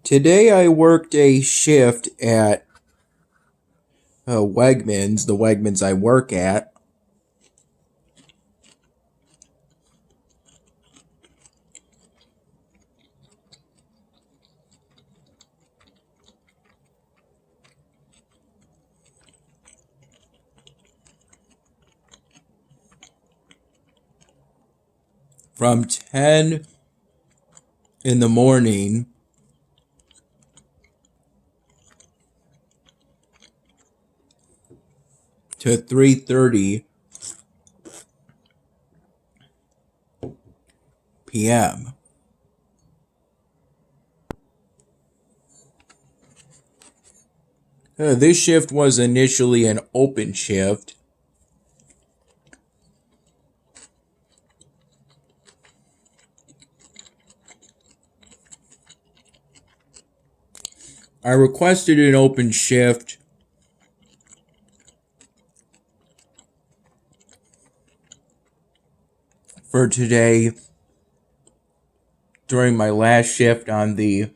Today I worked a shift at Wegmans, the Wegmans I work at. From 10 in the morning to 3:30 p.m. This shift was initially an open shift. I requested an open shift for today during my last shift on the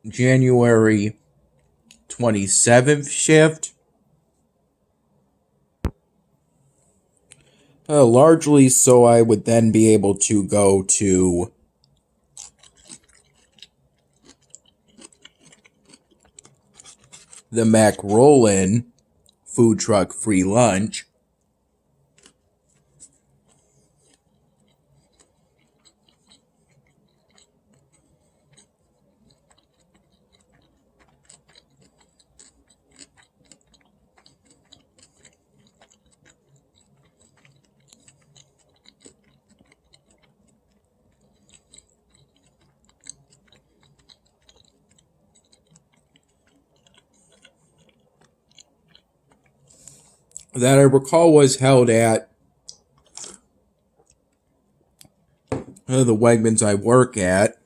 January 27th shift. Largely so I would then be able to go to the Macarollin food truck free lunch. That I recall was held at the Wegmans I work at.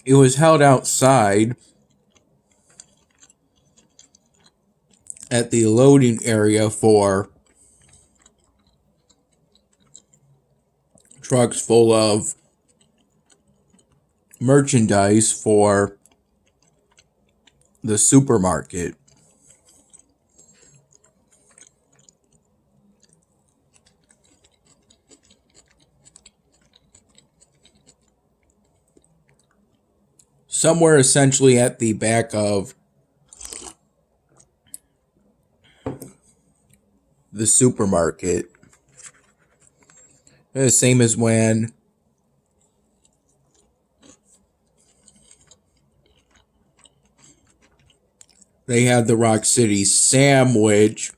It was held outside at the loading area for trucks full of merchandise for the supermarket. Somewhere essentially at the back of the supermarket. The same as when they had the Rock City Sandwich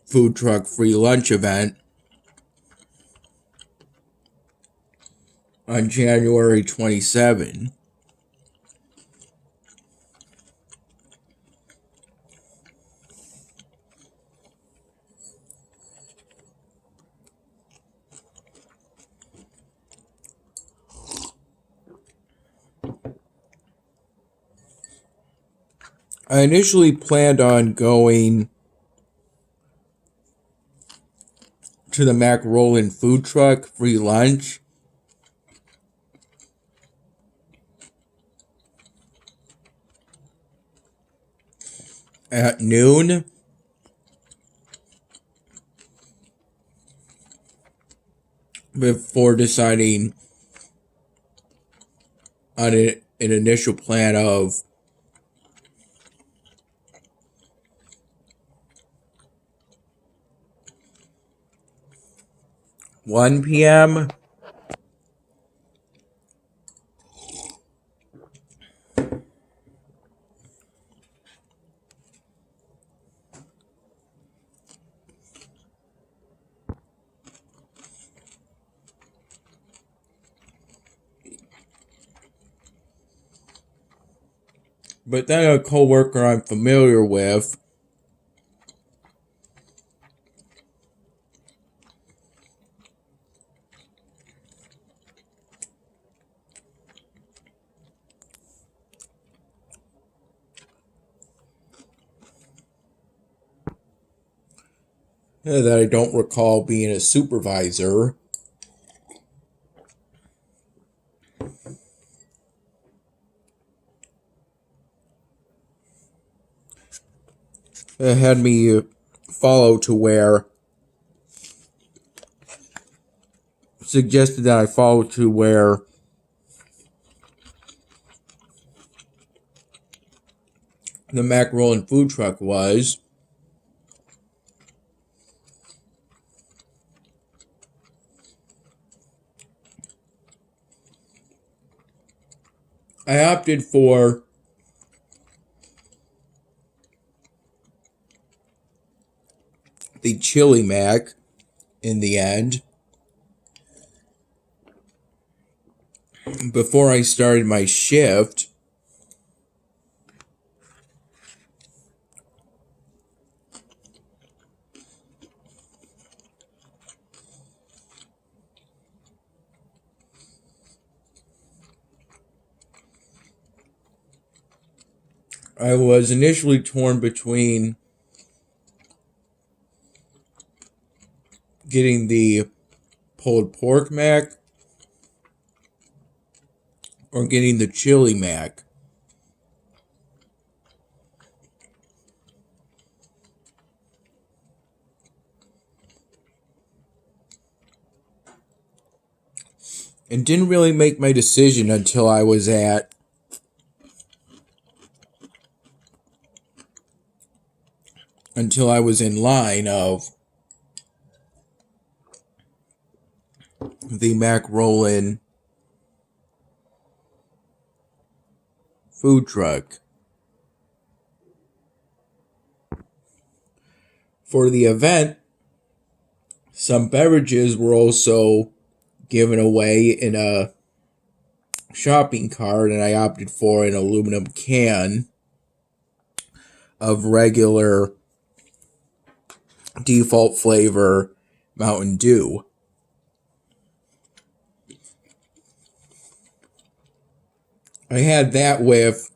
food truck free lunch event on January 27. I initially planned on going to the Macarollin food truck free lunch at noon. Before deciding on an initial plan of one p.m. But then a coworker I'm familiar with that I don't recall being a supervisor. It had me follow to where suggested that I follow to where the Macarollin food truck was. I opted for the chili mac in the end. Before I started my shift, I was initially torn between getting the pulled pork mac or getting the chili mac. And didn't really make my decision until I was in line of the Macarollin food truck. For the event, some beverages were also given away in a shopping cart, and I opted for an aluminum can of regular default flavor Mountain Dew. I had that with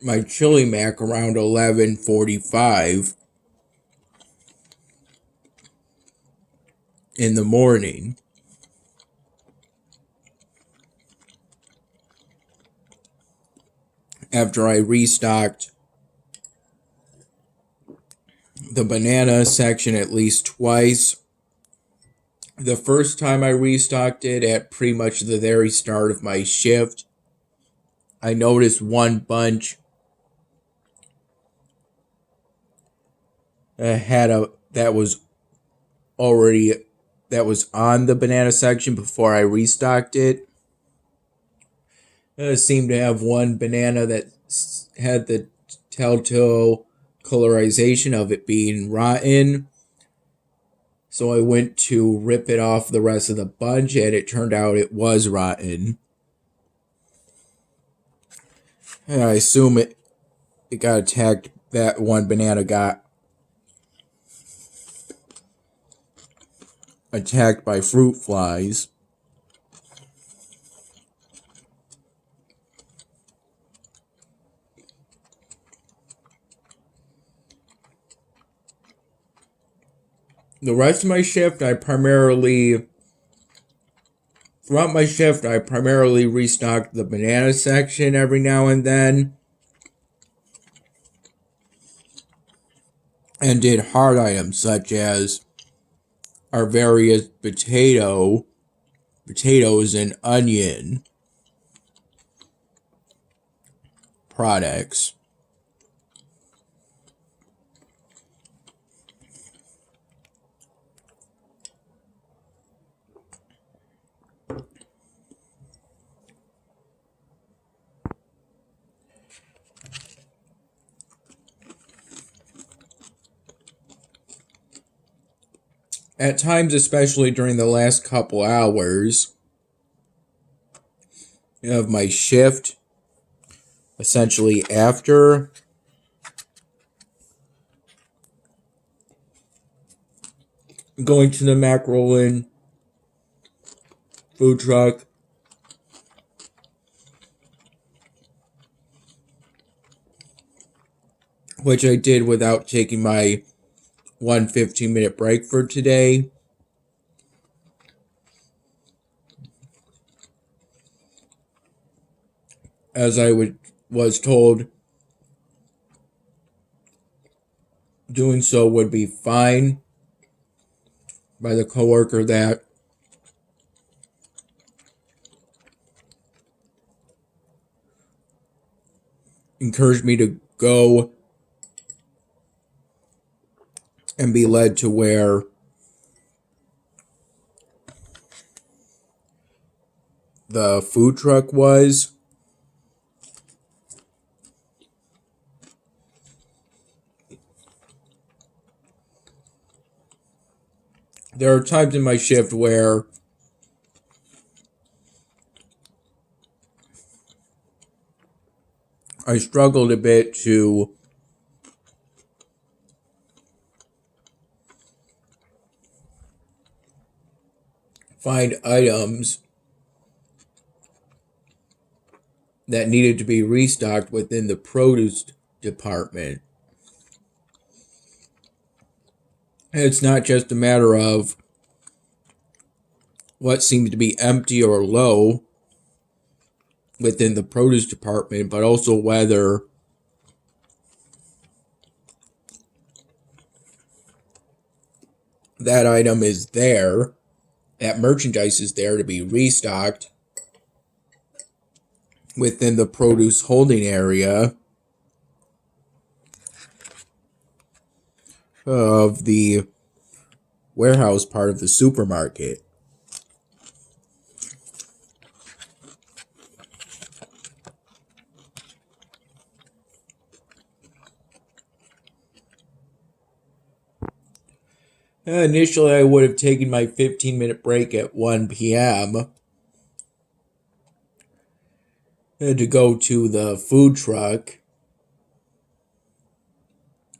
my chili mac around 11:45 in the morning. After I restocked the banana section at least twice. The first time I restocked it at pretty much the very start of my shift, I noticed one bunch that was on the banana section before I restocked it. It seemed to have one banana that had the telltale colorization of it being rotten. So I went to rip it off the rest of the bunch, and it turned out it was rotten. And I assume it got attacked. That one banana got attacked by fruit flies. The rest of my shift, throughout my shift, I primarily restocked the banana section every now and then. And did hard items such as our various potatoes and onion products. At times, especially during the last couple hours of my shift, essentially after going to the Macarollin food truck, which I did without taking my 15-minute break for today. As I was told, doing so would be fine by the coworker that encouraged me to go and be led to where the food truck was. There are times in my shift where I struggled a bit to find items that needed to be restocked within the produce department. And it's not just a matter of what seems to be empty or low within the produce department, but also whether that item is there, that merchandise is there to be restocked within the produce holding area of the warehouse part of the supermarket. Initially, I would have taken my 15-minute break at 1 p.m. To go to the food truck,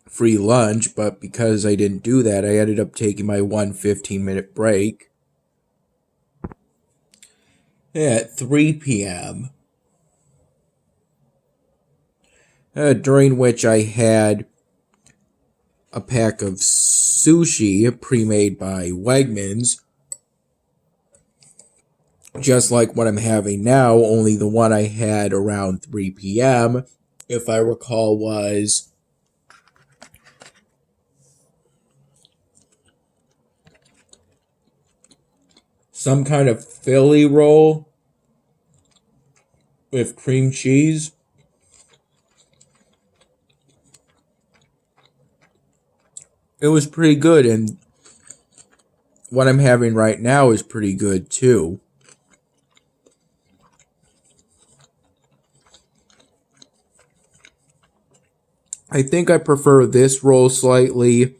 free lunch, but because I didn't do that, I ended up taking my 15-minute break at 3 p.m. During which I had a pack of sushi pre-made by Wegmans, just like what I'm having now, only the one I had around 3 p.m., if I recall, was some kind of Philly roll with cream cheese. It was pretty good, and what I'm having right now is pretty good too. I think I prefer this roll slightly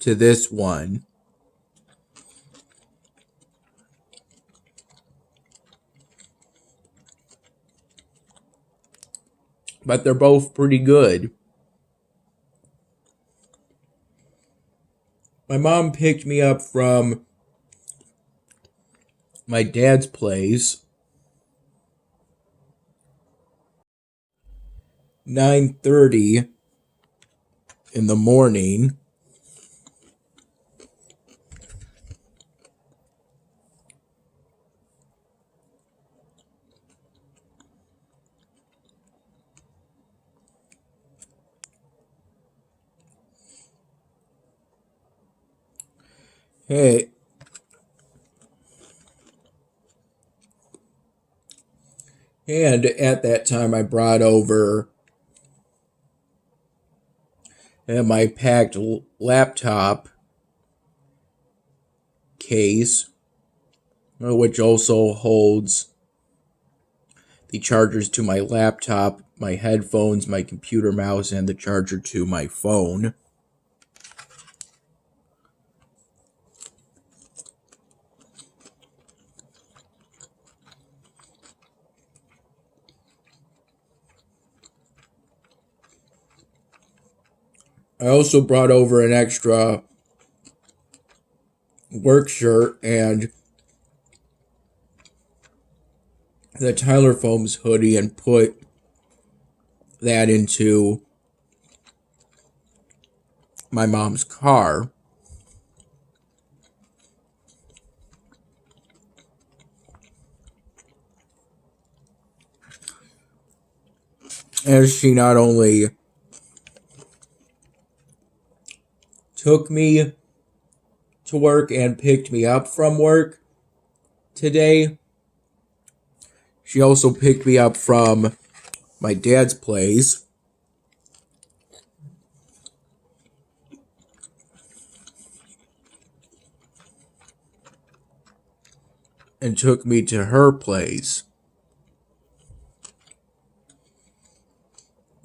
to this one. But they're both pretty good. My mom picked me up from my dad's place 9:30 in the morning. Hey. And at that time, I brought over my packed laptop case, which also holds the chargers to my laptop, my headphones, my computer mouse, and the charger to my phone. I also brought over an extra work shirt and the Tyler Foams hoodie and put that into my mom's car. As she not only took me to work and picked me up from work today, she also picked me up from my dad's place and took me to her place.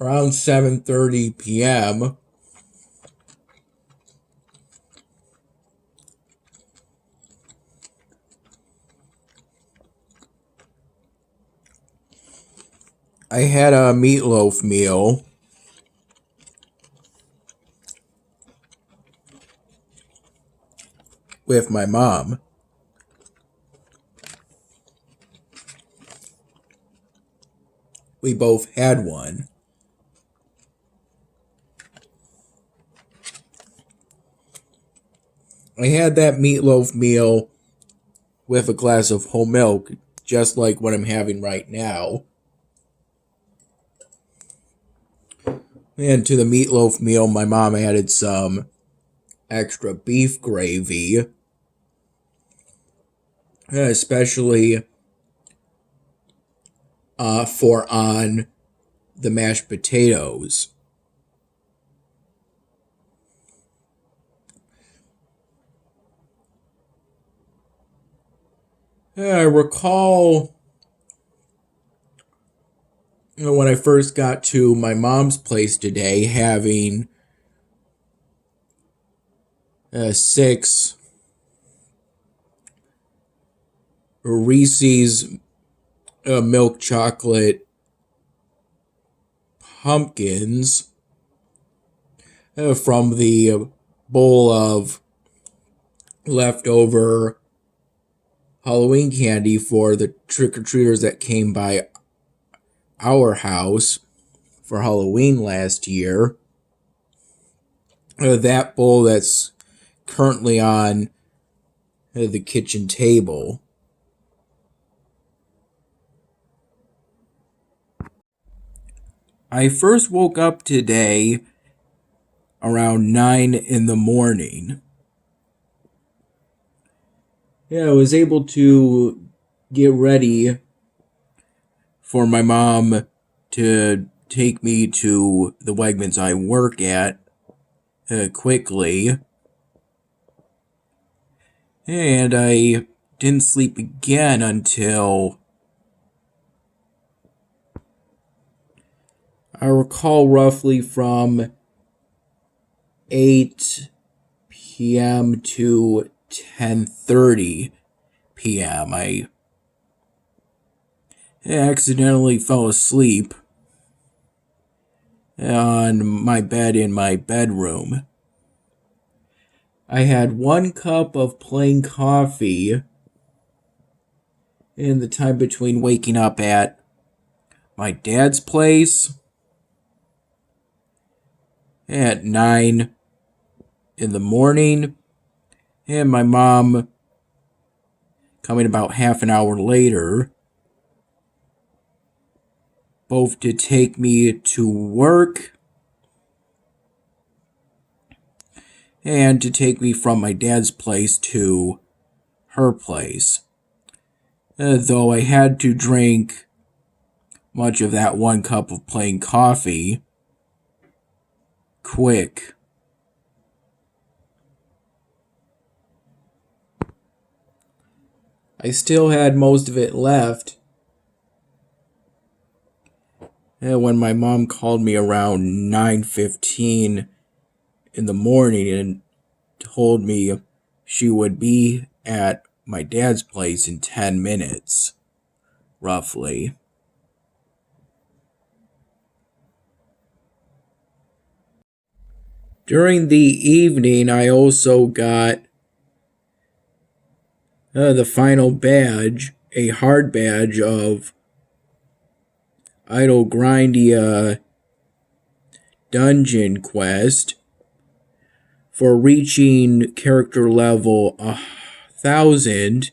Around 7:30 p.m., I had a meatloaf meal with my mom. We both had one. I had that meatloaf meal with a glass of whole milk, just like what I'm having right now. And to the meatloaf meal, my mom added some extra beef gravy, especially for on the mashed potatoes. I recall when I first got to my mom's place today, having 6 Reese's milk chocolate pumpkins from the bowl of leftover Halloween candy for the trick-or-treaters that came by our house for Halloween last year. That bowl that's currently on the kitchen table. I first woke up today around 9 in the morning. I was able to get ready for my mom to take me to the Wegmans I work at quickly. And I didn't sleep again until I recall roughly from 8 p.m. to 10:30 p.m. I accidentally fell asleep on my bed in my bedroom. I had 1 cup of plain coffee in the time between waking up at my dad's place at 9 in the morning, and my mom coming about half an hour later, both to take me to work and to take me from my dad's place to her place. Though I had to drink much of that 1 cup of plain coffee quick. I still had most of it left when my mom called me around 9:15 in the morning and told me she would be at my dad's place in 10 minutes, roughly. During the evening, I also got the final badge, a hard badge of Idle Grindia Dungeon Quest, for reaching character level 1,000.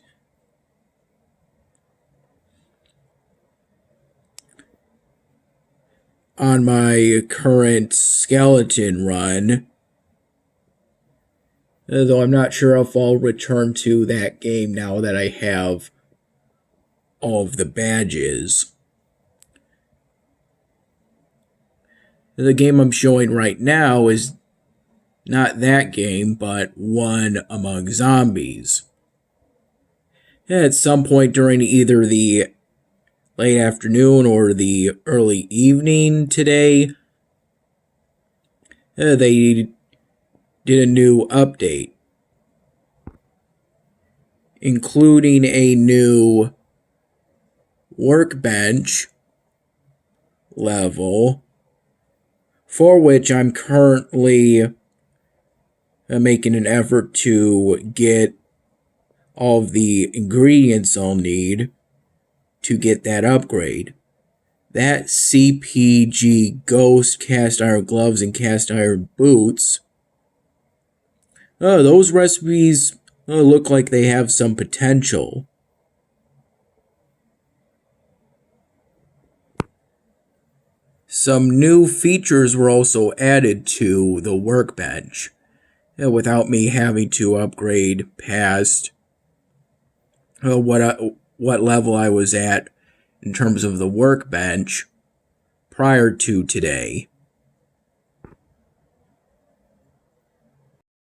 On my current skeleton run. Though I'm not sure if I'll return to that game now that I have all of the badges. The game I'm showing right now is not that game, but One Among Zombies. At some point during either the late afternoon or the early evening today, they did a new update, including a new workbench level, for which I'm currently making an effort to get all of the ingredients I'll need to get that upgrade. That CPG Ghost cast iron gloves and cast iron boots, those recipes look like they have some potential. Some new features were also added to the workbench, without me having to upgrade past what level I was at in terms of the workbench prior to today.